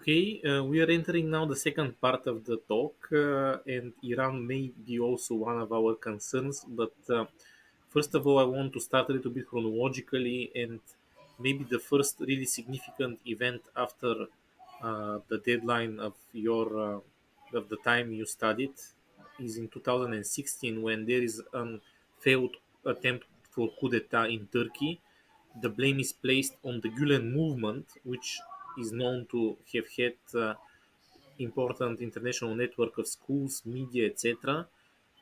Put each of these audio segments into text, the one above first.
Okay, we are entering now the second part of the talk, and Iran may be also one of our concerns. But first of all, I want to start a little bit chronologically, and maybe the first really significant event after the deadline of your of the time you studied is in 2016 when there is a failed attempt for coup d'etat in Turkey. The blame is placed on the Gülen movement, which is known to have had important international network of schools, media, etc.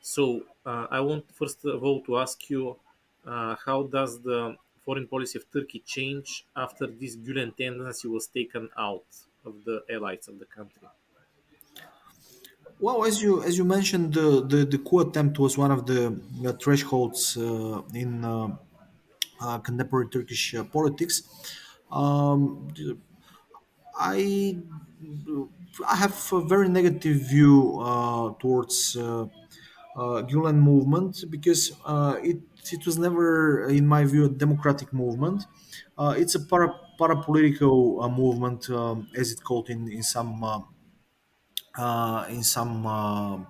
So I want first of all to ask you, how does the foreign policy of Turkey change after this Gülen tendency was taken out of the allies of the country? Well, as you mentioned, the coup attempt was one of the thresholds in contemporary Turkish politics. Um, I I have a very negative view towards Gülen movement because it was never, in my view, a democratic movement. It's a parapolitical movement, as it's called in some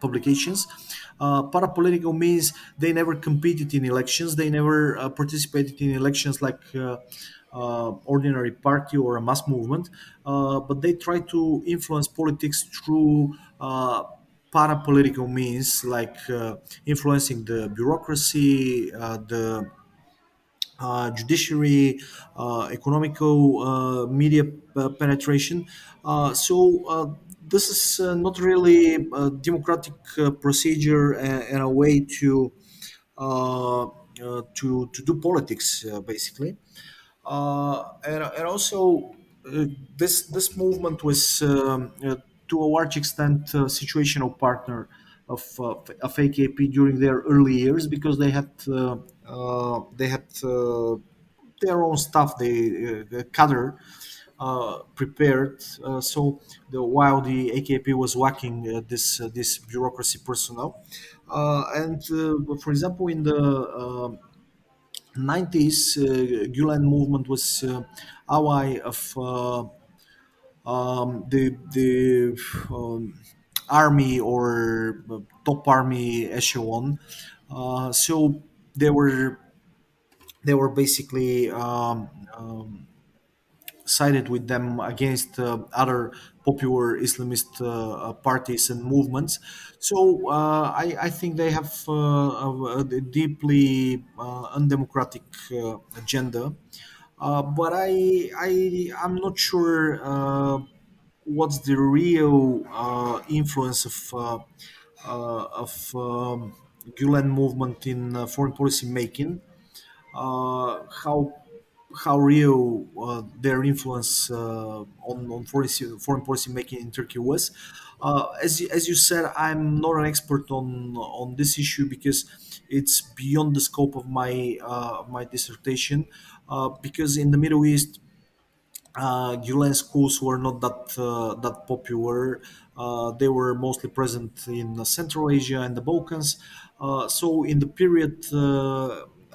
publications. Parapolitical means they never competed in elections. They never participated in elections like ordinary party or a mass movement. But they try to influence politics through parapolitical means, like influencing the bureaucracy, the judiciary, economical, media penetration. So this is not really a democratic procedure and a way to do politics, basically. And also, this movement was to a large extent a situational partner of AKP during their early years because they had their own stuff, they cadre prepared. So while the AKP was lacking this bureaucracy personnel, and for example, in the 90s, Gülen movement was ally of the army or top army echelon. So they were they were basically sided with them against other popular Islamist parties and movements. So I think they have a deeply undemocratic agenda. But I'm not sure what's the real influence of Gulen movement in foreign policy making. How real their influence on foreign policy making in Turkey was. As you said, I'm not an expert on this issue because it's beyond the scope of my dissertation. Because in the Middle East, Gülen schools were not that popular. They were mostly present in Central Asia and the Balkans. So in the period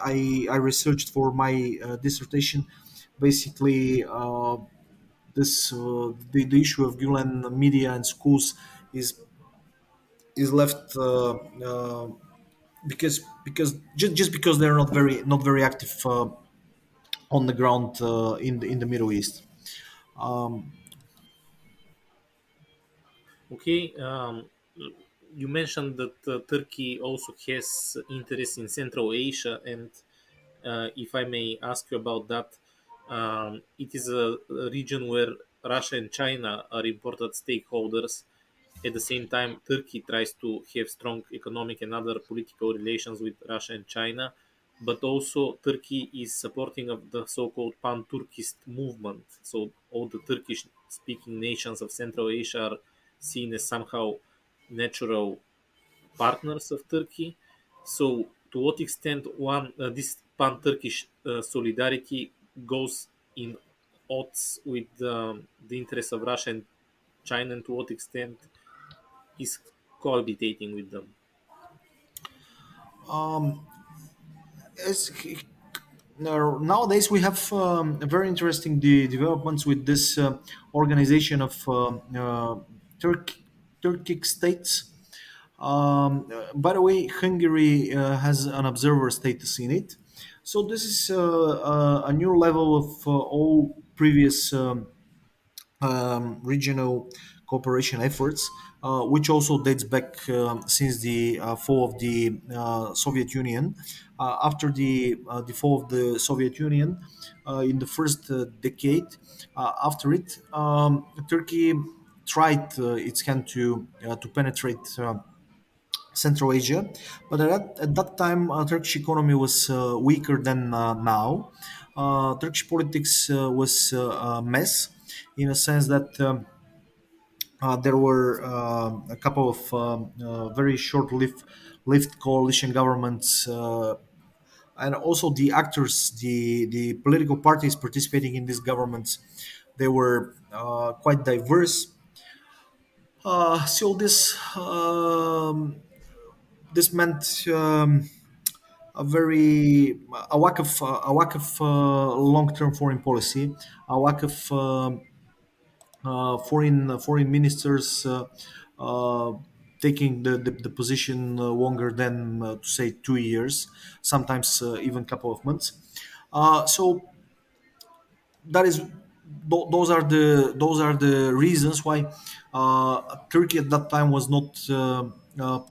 I researched for my dissertation, basically the issue of Gülen media and schools is is left just because they're not very active on the ground in the Middle East. Um, Okay, you mentioned that Turkey also has interest in Central Asia, and if I may ask you about that, it is a region where Russia and China are important stakeholders. At the same time, Turkey tries to have strong economic and other political relations with Russia and China, but also Turkey is supporting of the so-called pan-Turkist movement. So all the Turkish-speaking nations of Central Asia are seen as somehow natural partners of Turkey. So, to what extent one this pan-Turkish solidarity goes in odds with the interests of Russia and China, and to what extent is cohabitating with them? um, as Nowadays we have a very interesting developments with this organization of Turk Turkic states. By the way, Hungary has an observer status in it, so this is a new level of all previous regional cooperation efforts, which also dates back since the fall of the Soviet Union. After the fall of the Soviet Union, in the first decade after it, Turkey tried its hand to penetrate Central Asia, but at that time, Turkish economy was weaker than now. Turkish politics was a mess, in a sense that there were a couple of very short-lived coalition governments, and also the actors, the political parties participating in these governments, they were quite diverse. So this meant a lack of long-term foreign policy, a lack of foreign ministers uh, taking the position longer than to say 2 years, sometimes even couple of months. So that is those are the reasons why Turkey at that time was not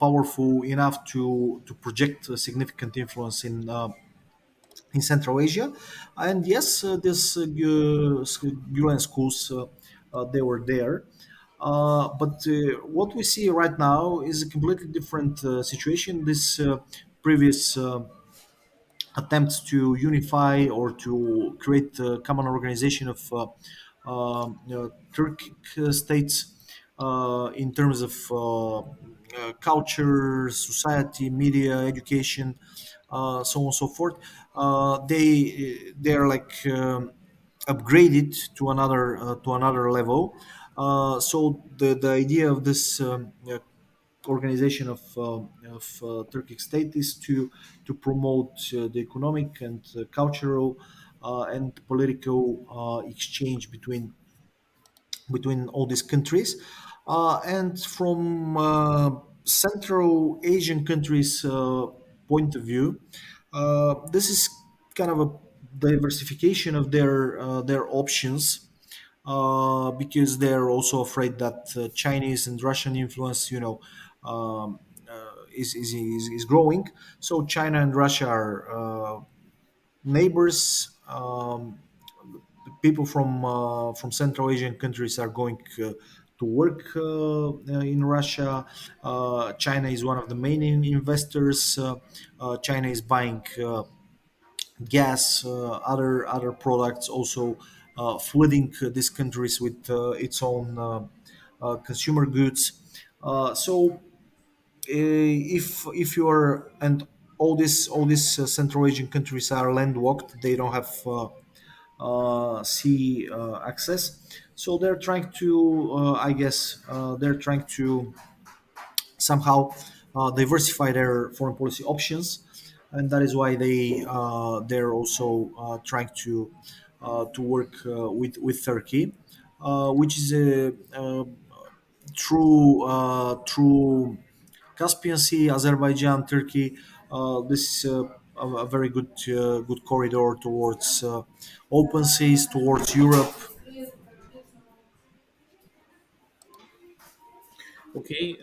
powerful enough to project a significant influence in Central Asia. And yes, this Gülen schools, they were there. But what we see right now is a completely different situation. This previous attempts to unify or to create a common organization of Turkic states in terms of culture, society, media, education, so on and so forth. They are like upgraded to another level. So the idea of this organization of Turkic state is to promote the economic and cultural and political exchange between all these countries. And from Central Asian countries' point of view, this is kind of a diversification of their options, because they're also afraid that Chinese and Russian influence, is growing. So China and Russia are neighbors. People from Central Asian countries are going to work in Russia. China is one of the main investors. China is buying gas, other products, also flooding these countries with its own consumer goods. So if you're and all these Central Asian countries are landlocked, they don't have sea access, so they're trying to I guess they're trying to somehow diversify their foreign policy options, and that is why they're also trying to work with Turkey, which is through Caspian Sea, Azerbaijan, Turkey. This is a very good corridor towards open seas, towards Europe. Okay,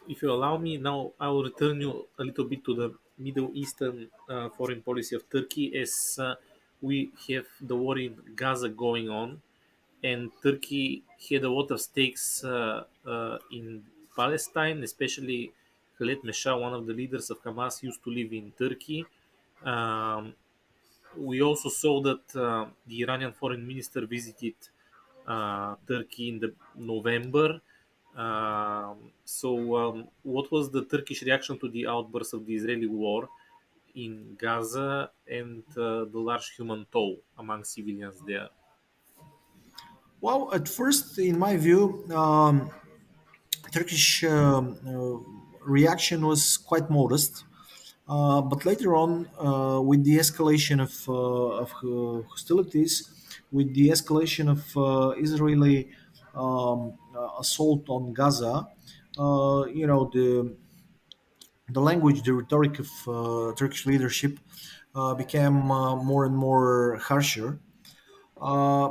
if you allow me, now I will return you a little bit to the Middle Eastern foreign policy of Turkey, as we have the war in Gaza going on, and Turkey had a lot of stakes in Palestine, especially Khaled Mesha, one of the leaders of Hamas, used to live in Turkey. Um, we also saw that the Iranian foreign minister visited Turkey in the November. What was the Turkish reaction to the outburst of the Israeli war in Gaza and the large human toll among civilians there? Well, at first, in my view, Turkish reaction was quite modest. But later on, with the escalation of hostilities, with the escalation of Israeli assault on Gaza, the language, the rhetoric of Turkish leadership became more and more harsher. Uh,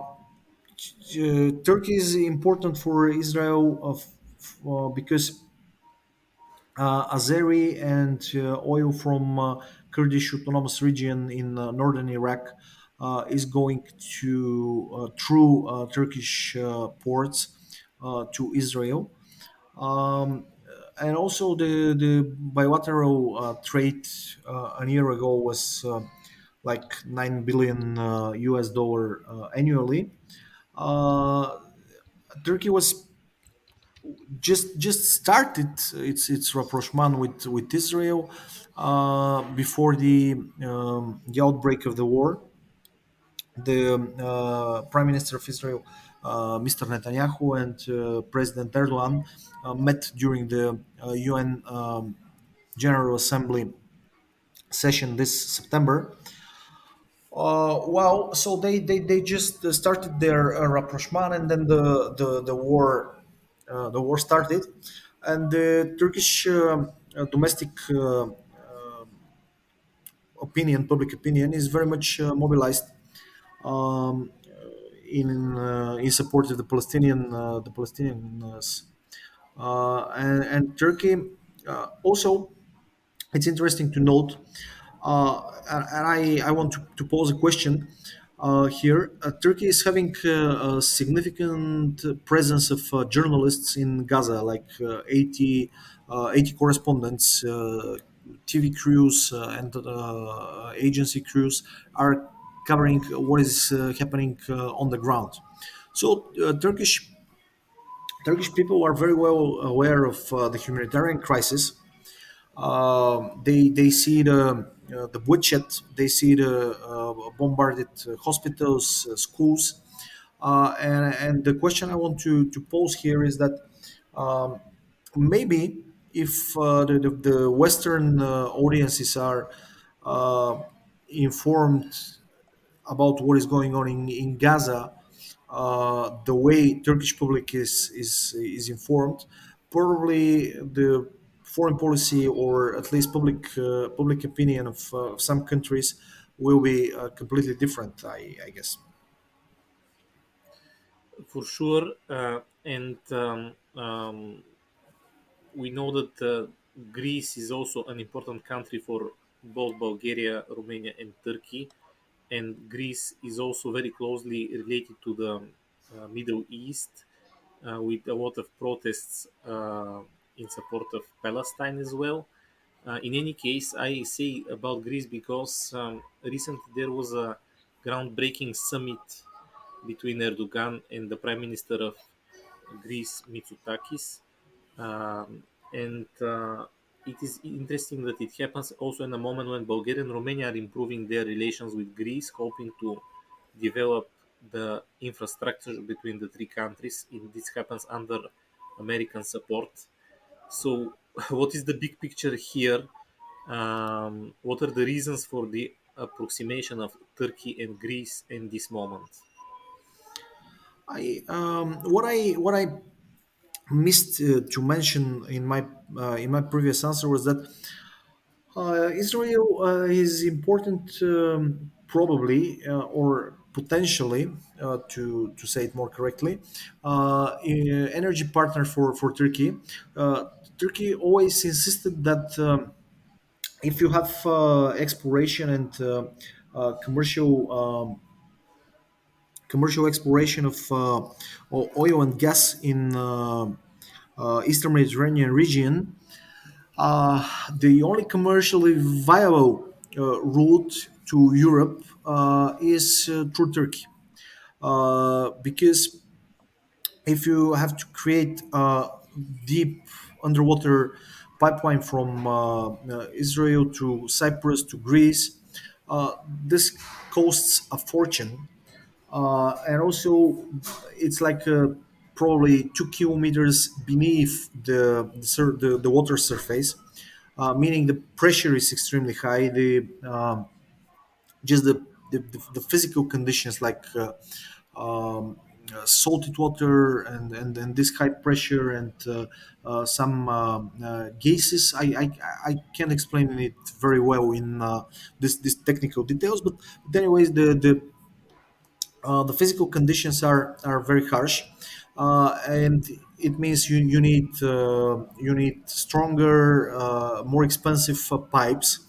Turkey is important for Israel because Azeri and oil from Kurdish autonomous region in northern Iraq is going to through Turkish ports to Israel. Um, and also the bilateral trade a year ago was like 9 billion US dollar annually. Uh, Turkey was just started its rapprochement with Israel before the outbreak of the war. The Prime Minister of Israel, Mr. Netanyahu, and President Erdogan met during the UN General Assembly session this September. So they just started their rapprochement, and then the war started, and the Turkish domestic public opinion, is very much mobilized um, in support of the Palestinians, and Turkey also. It's interesting to note, and I want to pose a question here. Turkey is having a significant presence of journalists in Gaza, like 80 correspondents, TV crews, and agency crews are covering what is happening on the ground. So Turkish people are very well aware of the humanitarian crisis. They see the bloodshed, they see the bombarded hospitals, schools, and the question I want to pose here is that um, maybe if the Western audiences are uh, informed about what is going on in Gaza, the way Turkish public is informed, probably the foreign policy, or at least public opinion of some countries, will be completely different. I guess. For sure. And we know that Greece is also an important country for both Bulgaria, Romania, and Turkey. And Greece is also very closely related to the Middle East, with a lot of protests in support of Palestine as well. In any case, I say about Greece because recently there was a groundbreaking summit between Erdogan and the Prime Minister of Greece, Mitsotakis. And it is interesting that it happens also in a moment when Bulgaria and Romania are improving their relations with Greece, hoping to develop the infrastructure between the three countries. And this happens under American support. So, what is the big picture here? What are the reasons for the approximation of Turkey and Greece in this moment? What I missed to mention in my previous answer was that Israel is important, probably or potentially, to say it more correctly, energy partner for Turkey. Uh, Turkey always insisted that if you have exploration and commercial exploration of oil and gas in Eastern Mediterranean region, the only commercially viable route to Europe is through Turkey. Because if you have to create a deep underwater pipeline from Israel to Cyprus to Greece, this costs a fortune. And also, it's like probably 2 kilometers beneath the water surface. meaning the pressure is extremely high. The physical conditions like salted water and this high pressure and some gases. I can't explain it very well in this technical details, but anyways, the physical conditions are very harsh, and it means you need stronger, more expensive pipes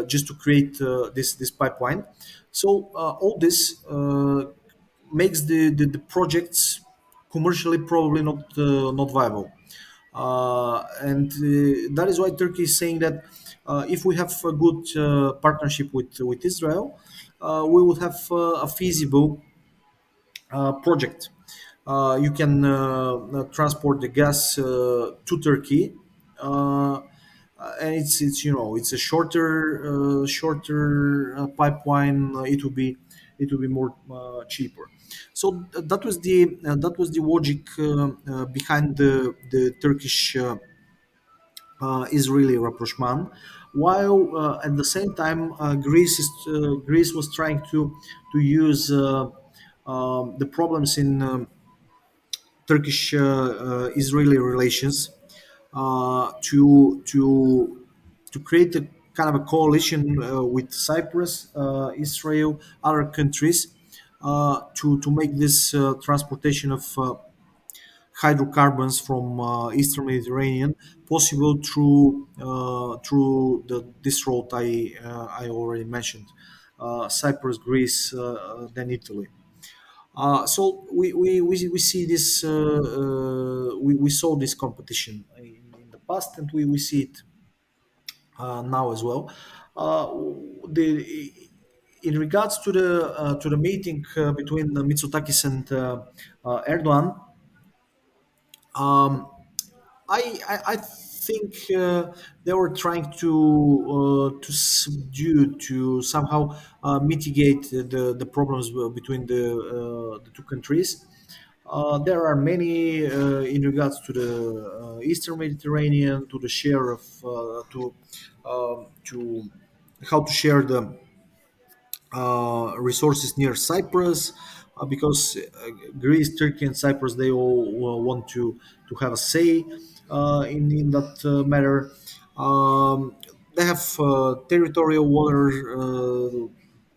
just to create this pipeline. So all this makes the projects commercially probably not viable. And that is why Turkey is saying that if we have a good partnership with Israel, we will have a feasible project. You can transport the gas to Turkey, and it's a shorter pipeline. It will be more cheaper. So that was the logic behind the Turkish Israeli rapprochement, while at the same time Greece was trying to use the problems in Turkish Israeli relations to create a kind of a coalition with Cyprus, Israel, other countries to make this transportation of hydrocarbons from Eastern Mediterranean possible through this route I already mentioned, Cyprus, Greece, then Italy. So we see this we saw this competition in the past, and we see it now as well. The In regards to the meeting between Mitsotakis and Erdogan, um, I think they were trying to subdue, to somehow mitigate the problems between the two countries. There are many in regards to the Eastern Mediterranean, to the share of to how to share the resources near Cyprus, because Greece, Turkey, and Cyprus, they all want to have a say in that matter. They have territorial water,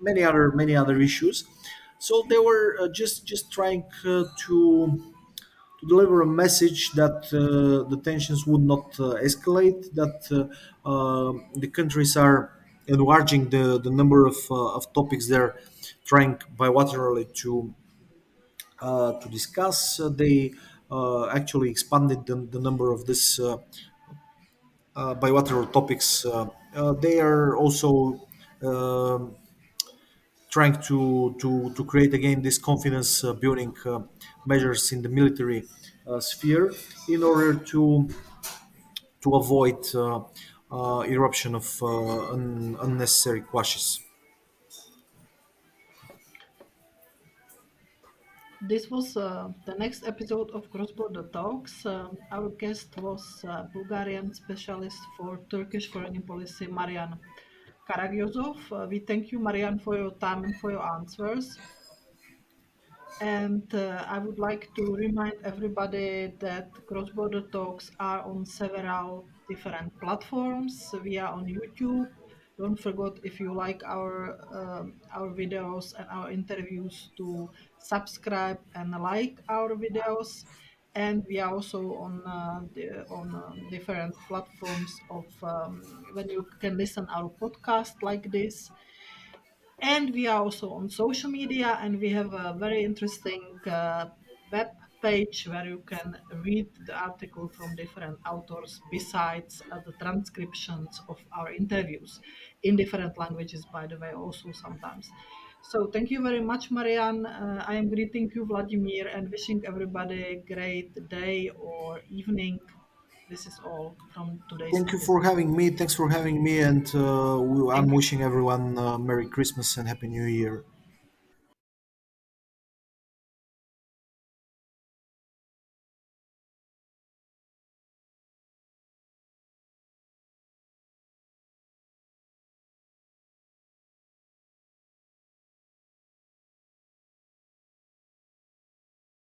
many other issues. So they were just trying to deliver a message that the tensions would not escalate, that the countries are enlarging the number of topics they're trying bilaterally to discuss. They actually expanded the number of this bilateral topics. They are also um trying to create again this confidence building measures in the military sphere in order to avoid eruption of unnecessary clashes. This was the next episode of Cross Border Talks. Our guest was Bulgarian specialist for Turkish foreign policy, Marian Karagyozov. We thank you, Marian, for your time and for your answers. And I would like to remind everybody that Cross Border Talks are on several different platforms. We are on YouTube. Don't forget, if you like our videos and our interviews, to subscribe and like our videos. And we are also on different platforms of when you can listen our podcast like this. And we are also on social media, and we have a very interesting web page where you can read the article from different authors besides the transcriptions of our interviews in different languages, by the way, also sometimes. So thank you very much, Marian. I am greeting you, Vladimir, and wishing everybody a great day or evening. This is all from today's Thank you for episode. having me. Thanks for having me, and I'm Thank you. wishing everyone Merry Christmas and Happy New Year.